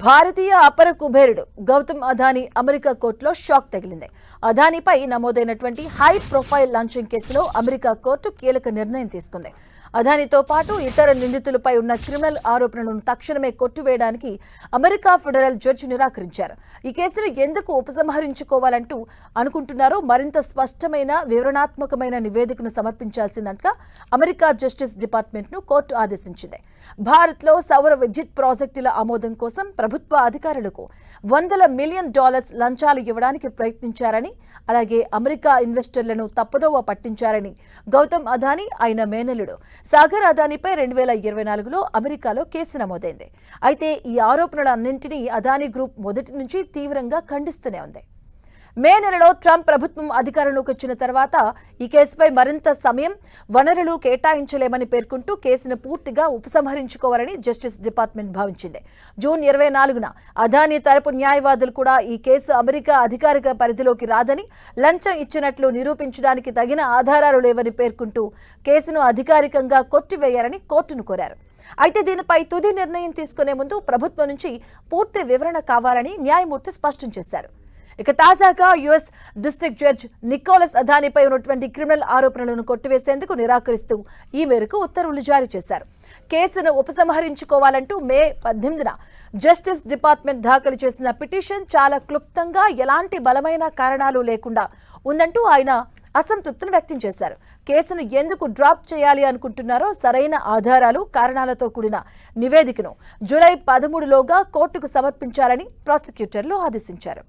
భారతీయ అపర కుబేరుడు గౌతమ్ అదానీ అమెరికా కోర్టులో షాక్ తగిలింది. అదానీపై నమోదైనటువంటి హై ప్రొఫైల్ లాంచింగ్ కేసులో అమెరికా కోర్టు కీలక నిర్ణయం తీసుకుంది. అదానీతో పాటు ఇతర నిందితులపై ఉన్న క్రిమినల్ ఆరోపణలను తక్షణమే కొట్టివేయడానికి అమెరికా ఫెడరల్ జడ్జి నిరాకరించారు. ఈ కేసును ఎందుకు ఉపసంహరించుకోవాలంటూ అనుకుంటున్నారో మరింత స్పష్టమైన వివరణాత్మకమైన నివేదికను సమర్పించాల్సిందంటగా అమెరికా జస్టిస్ డిపార్ట్మెంట్ను కోర్టు ఆదేశించింది. భారత్లో సౌర విద్యుత్ ప్రాజెక్టుల ఆమోదం కోసం ప్రభుత్వ అధికారులకు $100 మిలియన్ లంచాలు ఇవ్వడానికి ప్రయత్నించారని, అలాగే అమెరికా ఇన్వెస్టర్లను తప్పుదోవ పట్టించారని గౌతమ్ అదానీ ఆయన మేనల్లుడు సాగర్ అదానీపై 2024లో అమెరికాలో కేసు నమోదైంది. అయితే ఈ ఆరోపణలన్నింటినీ అదానీ గ్రూప్ మొదటి నుంచి తీవ్రంగా ఖండిస్తూనే ఉంది. మే నెలలో ట్రంప్ ప్రభుత్వం అధికారంలోకి వచ్చిన తర్వాత ఈ కేసుపై మరింత సమయం, వనరులు కేటాయించలేమని పేర్కొంటూ కేసును పూర్తిగా ఉపసంహరించుకోవాలని జస్టిస్ డిపార్ట్మెంట్ భావించింది. జూన్ 24న అదానీ తరపు న్యాయవాదులు కూడా ఈ కేసు అమెరికా అధికారిక పరిధిలోకి రాదని, లంచం ఇచ్చినట్లు నిరూపించడానికి తగిన ఆధారాలు లేవని పేర్కొంటూ కేసును అధికారికంగా కొట్టివేయాలని కోర్టును కోరారు. అయితే దీనిపై తుది నిర్ణయం తీసుకునే ముందు ప్రభుత్వం నుంచి పూర్తి వివరణ కావాలని న్యాయమూర్తి స్పష్టం చేశారు. ఇక తాజాగా యుఎస్ డిస్ట్రిక్ట్ జడ్జి నికోలస్ అదానీపై ఉన్నటువంటి క్రిమినల్ ఆరోపణలను కొట్టివేసేందుకు నిరాకరిస్తూ ఈ మేరకు ఉత్తర్వులు జారీ చేశారు. కేసును ఉపసంహరించుకోవాలంటూ మే 18న జస్టిస్ డిపార్ట్మెంట్ దాఖలు చేసిన పిటిషన్ చాలా క్లుప్తంగా, ఎలాంటి బలమైన కారణాలు లేకుండా ఉందంటూ ఆయన అసంతృప్తిని వ్యక్తం చేశారు. కేసును ఎందుకు డ్రాప్ చేయాలి అనుకుంటున్నారో సరైన ఆధారాలు, కారణాలతో కూడిన నివేదికను జూలై 13లోగా కోర్టుకు సమర్పించాలని ప్రాసిక్యూటర్లు ఆదేశించారు.